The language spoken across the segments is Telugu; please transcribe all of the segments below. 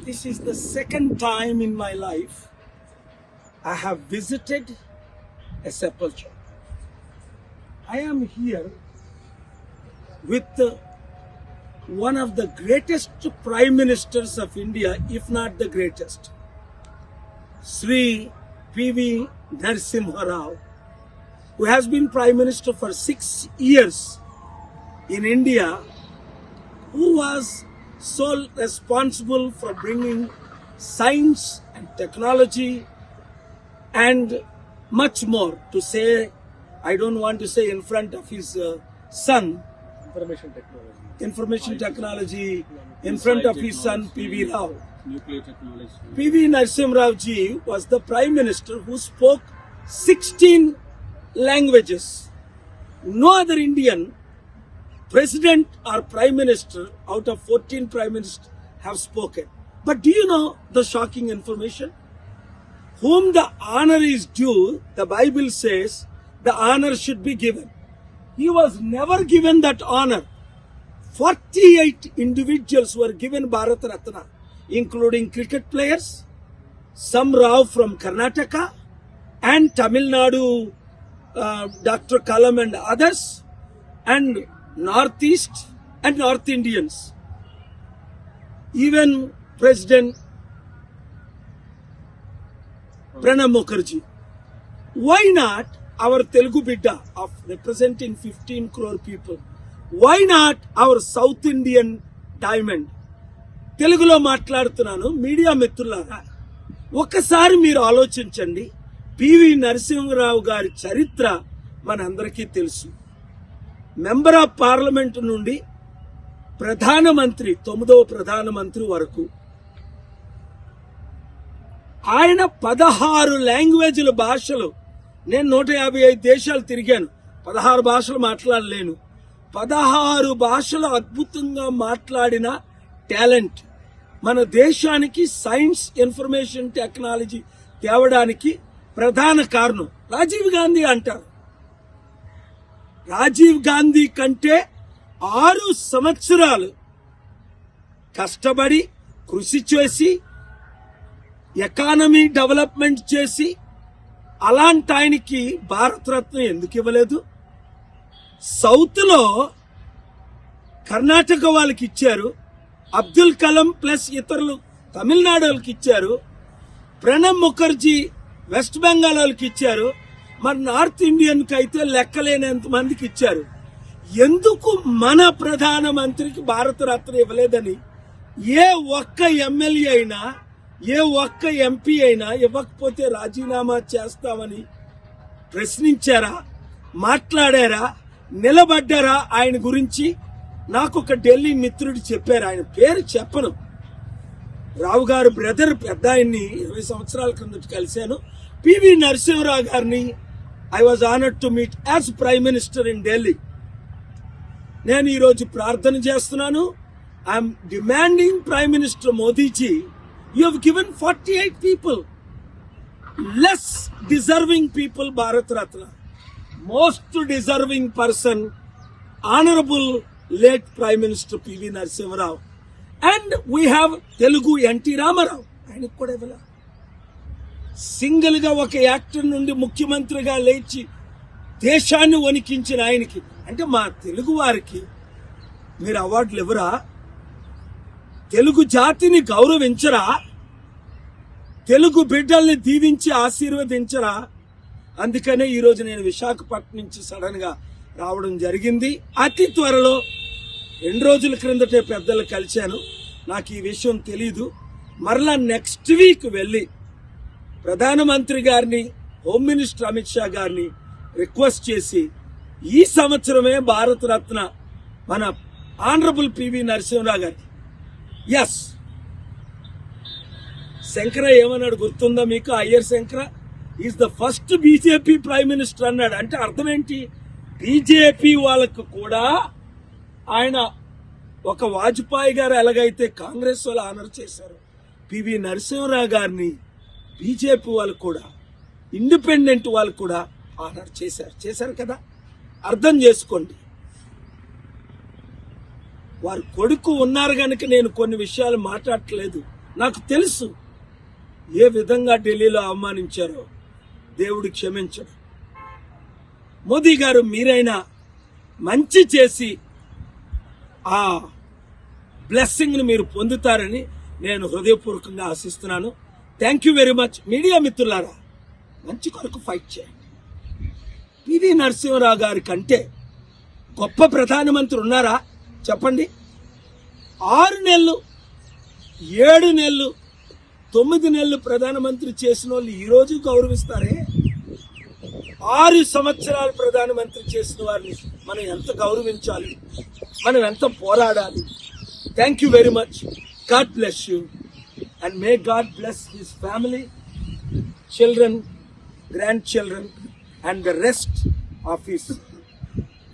This is the second time in my life I have visited a sepulchre. I am here with one of the greatest prime ministers of India, if not the greatest, Sri P.V. Narasimha Rao, who has been prime minister for 6 years in India, who was so responsible for bringing science and technology and much more. To say, I don't want to say in front of his son, information technology in front of his son P.V. Rao. Nuclear technology. P.V. Narasimha Rao ji was the prime minister who spoke 16 languages. No other Indian president or prime minister out of 14 prime ministers have spoken. But do you know the shocking information? Whom the honor is due, the Bible says the honor should be given. He was never given that honor. 48 individuals were given Bharat Ratna, including cricket players, some Rao from Karnataka and Tamil Nadu, Dr. Kalam and others, and Northeast and North Indians. Even President Pranab Mukherjee. Why not our Telugu Bidda of representing 15 crore people? Why not our South Indian diamond? తెలుగులో మాట్లాడుతున్నాను. మీడియా మిత్రులారా, ఒక్కసారి మీరు ఆలోచించండి. పివి నరసింహరావు గారి చరిత్ర మనందరికీ తెలుసు. మెంబర్ ఆఫ్ పార్లమెంట్ నుండి ప్రధానమంత్రి, 9వ ప్రధానమంత్రి వరకు ఆయన 16 లాంగ్వేజ్ల భాషలు, నేను 155 దేశాలు తిరిగాను, 16 భాషలు మాట్లాడలేను. 16 భాషలు అద్భుతంగా మాట్లాడిన టాలెంట్ మన దేశానికి సైన్స్ ఇన్ఫర్మేషన్ టెక్నాలజీ తేవడానికి ప్రధాన కారణం రాజీవ్ గాంధీ అంటారు. రాజీవ్ గాంధీ కంటే 6 సంవత్సరాలు కష్టపడి కృషి చేసి ఎకానమీ డెవలప్మెంట్ చేసి అలాంటి ఆయనకి భారతరత్న ఎందుకు ఇవ్వలేదు? సౌత్ లో కర్ణాటక వాళ్ళకి ఇచ్చారు, అబ్దుల్ కలాం ప్లస్ ఇతరులు తమిళనాడు వాళ్ళకి ఇచ్చారు, ప్రణబ్ ముఖర్జీ వెస్ట్ బెంగాల్ వాళ్ళకి ఇచ్చారు, మరి నార్త్ ఇండియన్ కి అయితే లెక్కలేనంత మందికి ఇచ్చారు. ఎందుకు మన ప్రధానమంత్రికి భారతరత్న ఇవ్వలేదని ఏ ఒక్క ఎమ్మెల్యే అయినా, ఏ ఒక్క ఎంపీ అయినా ఇవ్వకపోతే రాజీనామా చేస్తామని ప్రశ్నించారా, మాట్లాడారా, నిలబడ్డారా? ఆయన గురించి నాకు ఒక ఢిల్లీ మిత్రుడు చెప్పారు, ఆయన పేరు చెప్పను, రావు గారు బ్రదర్, పెద్ద ఆయన్ని 20 సంవత్సరాల క్రిందట కలిశాను. పివి నరసింహరావు గారిని I was honoured to meet as prime minister in Delhi. నేను ఈరోజు ప్రార్థన చేస్తున్నాను. I'm demanding prime minister Modiji, you have given 48 people, less deserving people Bharat Ratna. Most deserving person honourable late prime minister PV Narasimha Rao. And we have Telugu NT Rama Rao, ఆయనకు కూడా ఇవ్వాల. సింగిల్ గా ఒక యాక్టర్ నుండి ముఖ్యమంత్రిగా లేచి దేశాన్ని వణికించిన ఆయనకి, అంటే మా తెలుగు వారికి మీరు అవార్డులు ఇవ్వరా? తెలుగు జాతిని గౌరవించరా? తెలుగు బిడ్డల్ని దీవించి ఆశీర్వదించరా? అందుకనే ఈరోజు నేను విశాఖపట్నం నుంచి సడన్ గా రావడం జరిగింది. అతి త్వరలో 2 రోజుల క్రిందటే పెద్దలు కలిశాను. నాకు ఈ విషయం తెలీదు. మరలా నెక్స్ట్ వీక్ వెళ్ళి ప్రధానమంత్రి గారిని, హోమ్ మినిస్టర్ అమిత్ షా గారిని రిక్వెస్ట్ చేసి ఈ సంవత్సరమే భారతరత్న మన ఆనరబుల్ పివి నరసింహరావు గారికి, ఎస్ శంకర ఏమన్నాడు గుర్తుందా మీకు? Iyer Shankara is the first BJP prime minister అన్నాడు. అంటే అర్థం ఏంటి? బీజేపీ వాళ్ళకు కూడా ఆయన ఒక వాజ్పేయి గారు ఎలాగైతే కాంగ్రెస్ వాళ్ళు ఆనర్ చేశారు, పివి నరసింహరావు గారిని బీజేపీ వాళ్ళు కూడా, ఇండిపెండెంట్ వాళ్ళు కూడా ఆనర్ చేశారు కదా. అర్థం చేసుకోండి. వారి కొడుకు ఉన్నారు కనుక నేను కొన్ని విషయాలు మాట్లాడట్లేదు. నాకు తెలుసు ఏ విధంగా ఢిల్లీలో అవమానించారో. దేవుడు క్షమించడు. మోదీ గారు మీరైనా మంచి చేసి ఆ బ్లెస్సింగ్ ని మీరు పొందుతారని నేను హృదయపూర్వకంగా ఆశిస్తున్నాను. Thank you very much. Media మిత్రులారా, మంచి కొరకు ఫైట్ చేయండి. పివి నరసింహరావు గారి కంటే గొప్ప ప్రధానమంత్రి ఉన్నారా చెప్పండి? 6 నెలలు, 7 నెలలు, 9 నెలలు ప్రధానమంత్రి చేసిన వాళ్ళు ఈ రోజు గౌరవిస్తారే? 6 సంవత్సరాలు ప్రధానమంత్రి చేసిన వారిని మనం ఎంత గౌరవించాలి, మనం ఎంత పోరాడాలి. Thank you very much. God bless you and may God bless his family, children, grand children and the rest of his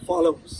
followers.